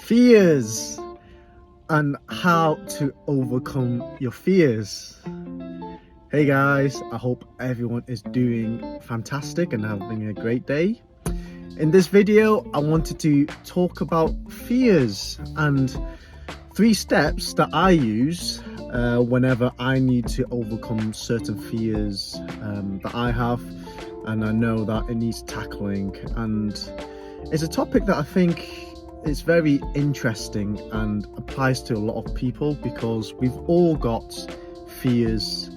Fears and how to overcome your fears. Hey guys, I hope everyone is doing fantastic and having a great day. In this video, I wanted to talk about fears and 3 steps that I use whenever I need to overcome certain fears that I have, and I know that it needs tackling. And it's a topic that I think is very interesting and applies to a lot of people, because we've all got fears.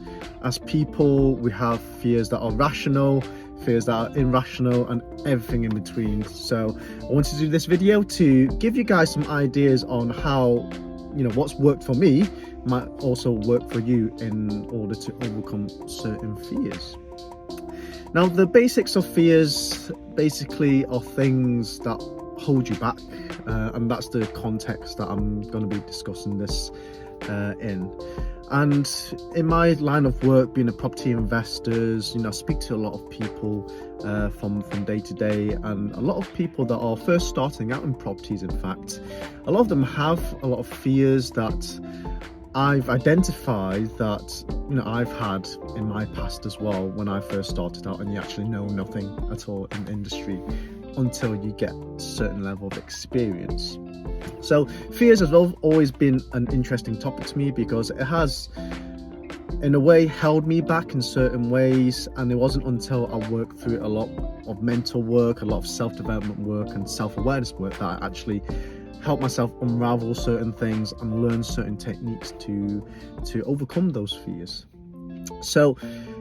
As people, we have fears that are rational, fears that are irrational, and everything in between. So I wanted to do this video to give you guys some ideas on how, what's worked for me might also work for you in order to overcome certain fears. Now, the basics of fears basically are things that hold you back, and that's the context that I'm going to be discussing this in. And in my line of work, being a property investor, I speak to a lot of people from day to day, and a lot of people that are first starting out in properties. In fact, a lot of them have a lot of fears that I've identified that I've had in my past as well when I first started out, and you actually know nothing at all in the industry until you get a certain level of experience. So fears has always been an interesting topic to me, because it has in a way held me back in certain ways, and it wasn't until I worked through a lot of mental work, a lot of self-development work and self-awareness work, that I actually help myself unravel certain things and learn certain techniques to overcome those fears. So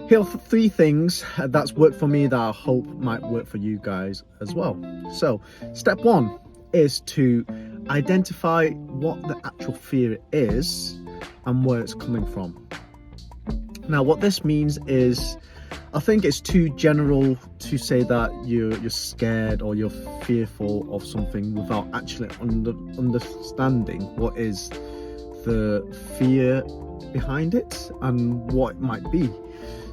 here are 3 things that's worked for me that I hope might work for you guys as well. So step 1 is to identify what the actual fear is and where it's coming from. Now, what this means is, I think it's too general to say that you're scared or you're fearful of something without actually understanding what is the fear behind it and what it might be.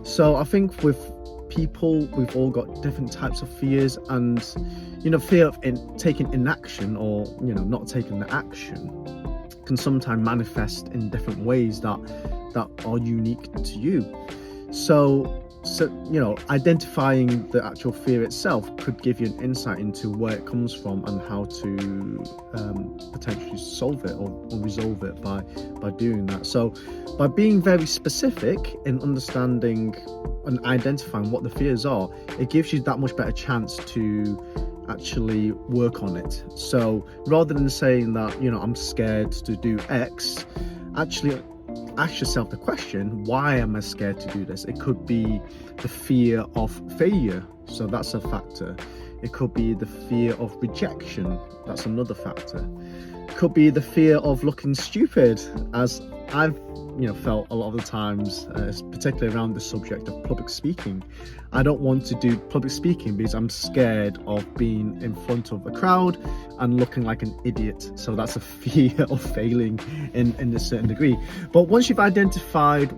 So I think with people, we've all got different types of fears, and fear of taking inaction or not taking the action can sometimes manifest in different ways that are unique to you. So identifying the actual fear itself could give you an insight into where it comes from and how to potentially solve it or resolve it by doing that. So by being very specific in understanding and identifying what the fears are, it gives you that much better chance to actually work on it. So rather than saying that I'm scared to do X, actually ask yourself the question, why am I scared to do this? It could be the fear of failure, so that's a factor. It could be the fear of rejection, that's another factor. It could be the fear of looking stupid, as I've felt a lot of the times, particularly around the subject of public speaking. I don't want to do public speaking because I'm scared of being in front of a crowd and looking like an idiot. So that's a fear of failing in a certain degree. But once you've identified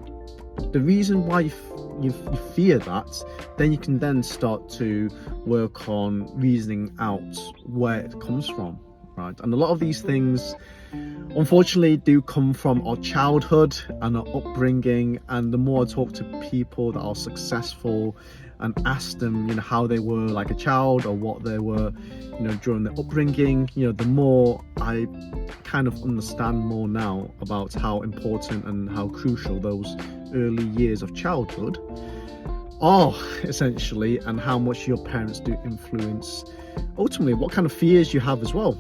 the reason why you fear that, then you can then start to work on reasoning out where it comes from, right? And a lot of these things unfortunately do come from our childhood and our upbringing. And the more I talk to people that are successful and ask them how they were like a child or what they were during their upbringing, the more I kind of understand more now about how important and how crucial those early years of childhood are, essentially, and how much your parents do influence ultimately what kind of fears you have as well.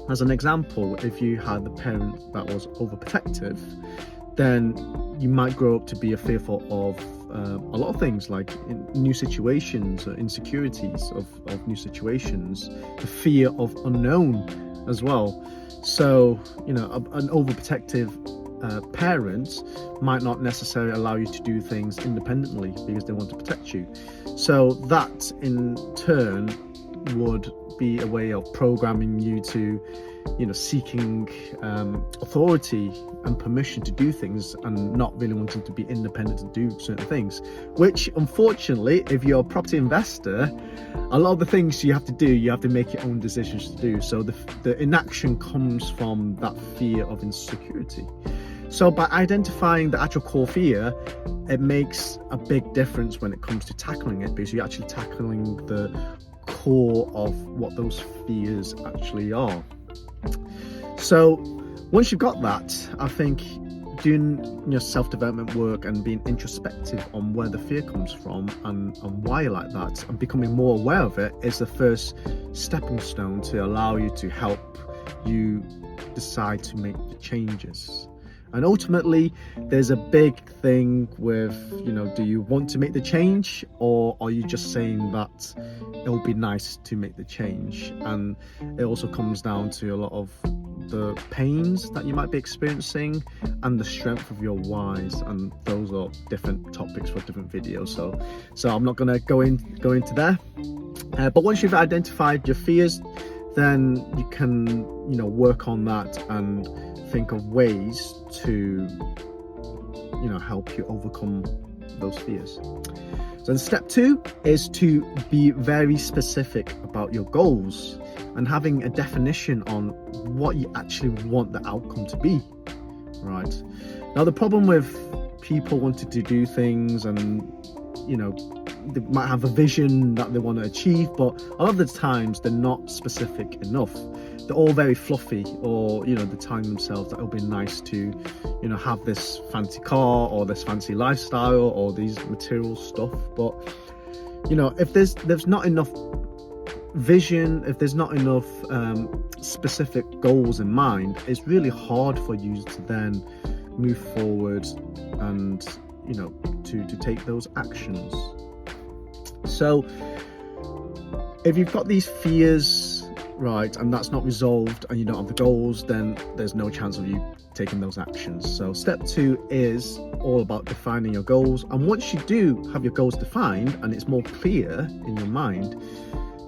As an example, if you had a parent that was overprotective, then you might grow up to be fearful of a lot of things, like new situations, insecurities of new situations, the fear of unknown as well. So, an overprotective parent might not necessarily allow you to do things independently because they want to protect you. So that in turn would be a way of programming you to, seeking authority and permission to do things and not really wanting to be independent to do certain things, which unfortunately, if you're a property investor, a lot of the things you have to make your own decisions to do. So the inaction comes from that fear of insecurity. So by identifying the actual core fear, it makes a big difference when it comes to tackling it, because you're actually tackling the core of what those fears actually are. So once you've got that, I think doing your self-development work and being introspective on where the fear comes from and why you're like that, and becoming more aware of it, is the first stepping stone to allow you to help you decide to make the changes. And ultimately, there's a big thing with, do you want to make the change, or are you just saying that it'll be nice to make the change? And it also comes down to a lot of the pains that you might be experiencing and the strength of your whys, and those are different topics for different videos. So I'm not going to go into there. But once you've identified your fears, then you can, work on that and think of ways to, help you overcome those fears. So then step 2 is to be very specific about your goals and having a definition on what you actually want the outcome to be, right? Now, the problem with people wanting to do things and, they might have a vision that they want to achieve, but a lot of the times they're not specific enough. They're all very fluffy, or they're telling themselves that it'll be nice to have this fancy car or this fancy lifestyle or these material stuff. But if there's not enough vision, if there's not enough specific goals in mind, it's really hard for you to then move forward and to take those actions. So if you've got these fears, right, and that's not resolved and you don't have the goals, then there's no chance of you taking those actions. So step 2 is all about defining your goals. And once you do have your goals defined and it's more clear in your mind,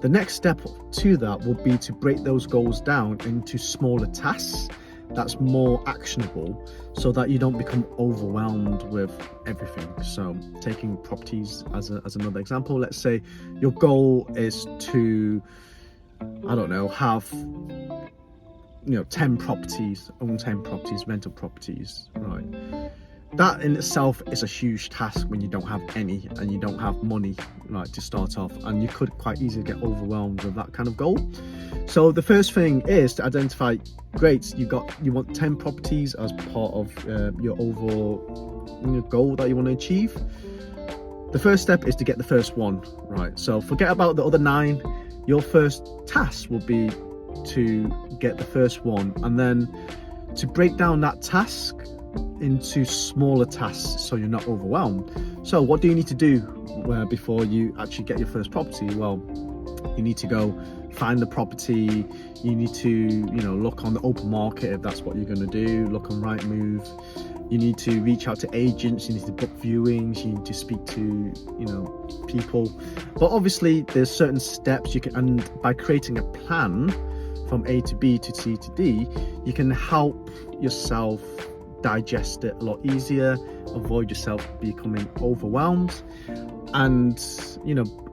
the next step to that will be to break those goals down into smaller tasks that's more actionable, so that you don't become overwhelmed with everything. So taking properties as another example, let's say your goal is to, have 10 properties, own 10 properties, rental properties, right? That in itself is a huge task when you don't have any and you don't have money, right, to start off, and you could quite easily get overwhelmed with that kind of goal. So the first thing is to identify, great, you want 10 properties as part of your overall goal that you want to achieve. The first step is to get the first one, right? So forget about the other 9. Your first task will be to get the first one, and then to break down that task into smaller tasks so you're not overwhelmed. So what do you need to do before you actually get your first property? Well, you need to go find the property. You need to look on the open market if that's what you're going to do. Look on Rightmove. You need to reach out to agents. You need to book viewings. You need to speak to people. But obviously there's certain steps you can, and by creating a plan from A to B to C to D, you can help yourself digest it a lot easier, avoid yourself becoming overwhelmed, and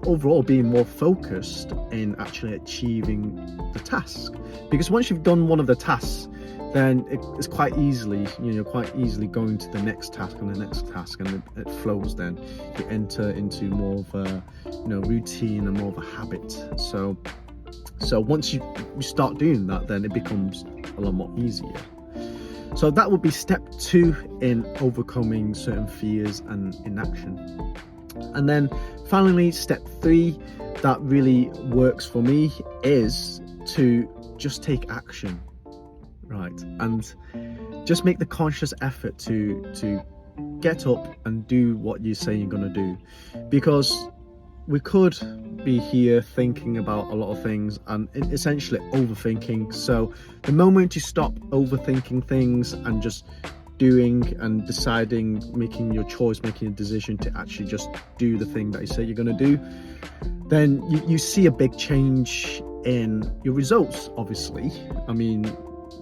overall being more focused in actually achieving the task. Because once you've done one of the tasks, then it's quite easily you're quite easily going to the next task and the next task, and it flows. Then you enter into more of a routine and more of a habit. So once you start doing that, then it becomes a lot more easier. So that would be step 2 in overcoming certain fears and inaction. And then finally, step 3 that really works for me is to just take action, right? And just make the conscious effort to get up and do what you say you're going to do. Because we could be here thinking about a lot of things and essentially overthinking. So the moment you stop overthinking things and just doing and deciding, making your choice, making a decision to actually just do the thing that you say you're going to do, then you see a big change in your results. Obviously, I mean,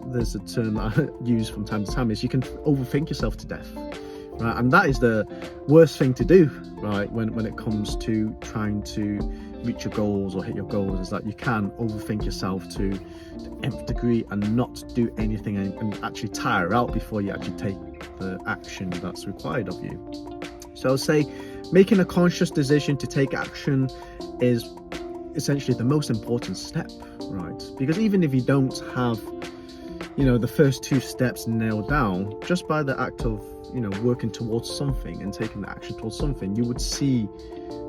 there's a term that I use from time to time, is you can overthink yourself to death, right? And that is the worst thing to do, right, when it comes to trying to reach your goals or hit your goals, is that you can overthink yourself to the nth degree and not do anything, and actually tire out before you actually take the action that's required of you. So I'll say making a conscious decision to take action is essentially the most important step, right? Because even if you don't have, you know, the first two steps nailed down, just by the act of, you know, working towards something and taking the action towards something, you would see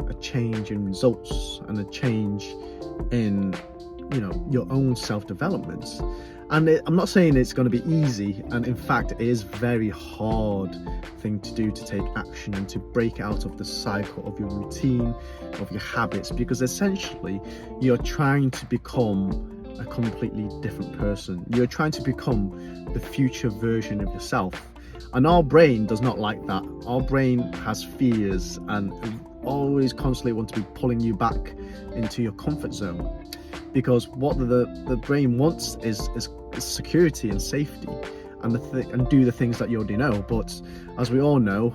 a change in results and a change in, you know, your own self-development. And I'm not saying it's going to be easy, and in fact it is very hard thing to do, to take action and to break out of the cycle of your routine, of your habits, because essentially you're trying to become a completely different person. You're trying to become the future version of yourself, and our brain does not like that. Our brain has fears and always constantly want to be pulling you back into your comfort zone, because what the brain wants is security and safety, and do the things that you already know. But as we all know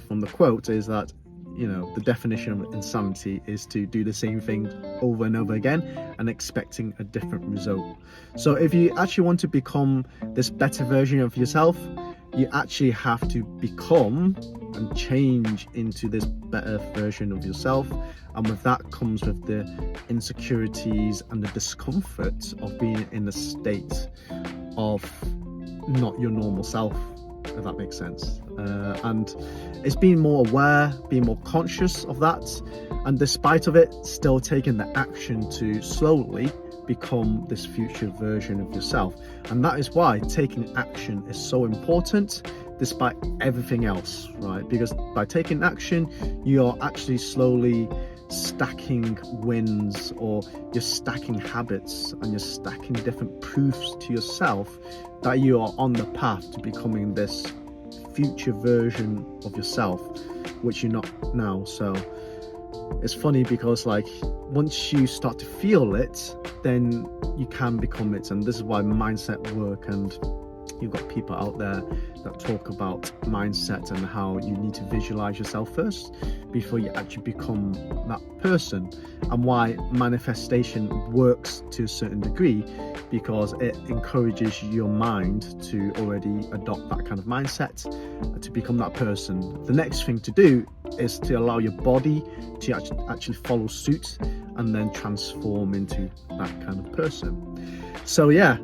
from the quote, is that, you know, the definition of insanity is to do the same thing over and over again and expecting a different result. So if you actually want to become this better version of yourself, you actually have to become and change into this better version of yourself. And with that comes with the insecurities and the discomfort of being in a state of not your normal self, if that makes sense. And it's being more aware, being more conscious of that, and despite of it, still taking the action to slowly become this future version of yourself. And that is why taking action is so important, despite everything else, right? Because by taking action, you're actually slowly stacking wins, or you're stacking habits, and you're stacking different proofs to yourself that you are on the path to becoming this future version of yourself, which you're not now. So it's funny because, like, once you start to feel it, then you can become it. And this is why mindset work, and you've got people out there that talk about mindset and how you need to visualize yourself first before you actually become that person, and why manifestation works to a certain degree, because it encourages your mind to already adopt that kind of mindset to become that person. The next thing to do is to allow your body to actually follow suit and then transform into that kind of person. So yeah,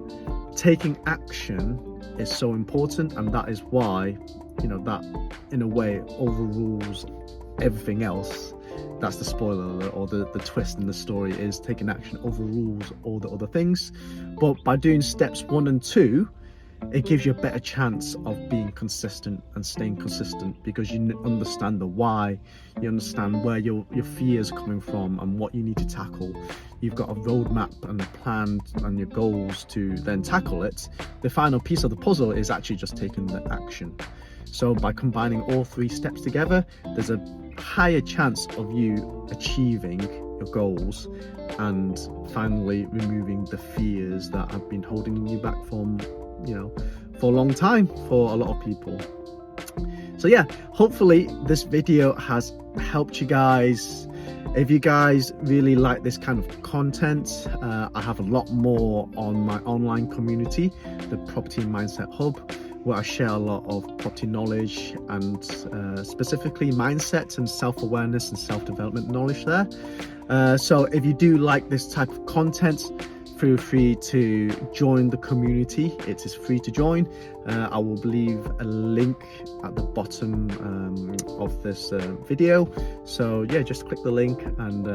taking action is so important, and that is why, you know, that in a way overrules everything else. That's the spoiler alert, or the twist in the story, is taking action overrules all the other things. But by doing steps 1 and 2, it gives you a better chance of being consistent and staying consistent, because you understand the why, you understand where your fears are coming from and what you need to tackle. You've got a roadmap and a plan and your goals to then tackle it. The final piece of the puzzle is actually just taking the action. So by combining all 3 steps together, there's a higher chance of you achieving your goals and finally removing the fears that have been holding you back from, you know, for a long time for a lot of people. So yeah, hopefully this video has helped you guys. If you guys really like this kind of content, I have a lot more on my online community, the Property Mindset Hub, where I share a lot of property knowledge and specifically mindset and self-awareness and self-development knowledge there. So if you do like this type of content, feel free to join the community. It is free to join. I will leave a link at the bottom of this video. So yeah, just click the link and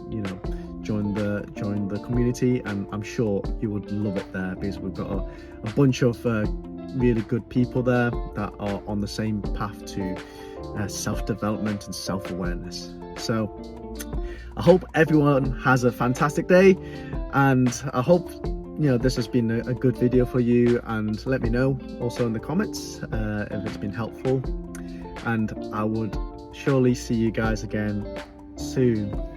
you know, join the community, and I'm sure you would love it there, because we've got a bunch of really good people there that are on the same path to self-development and self-awareness. So I hope everyone has a fantastic day, and I hope, this has been a good video for you, and let me know also in the comments if it's been helpful, and I would surely see you guys again soon.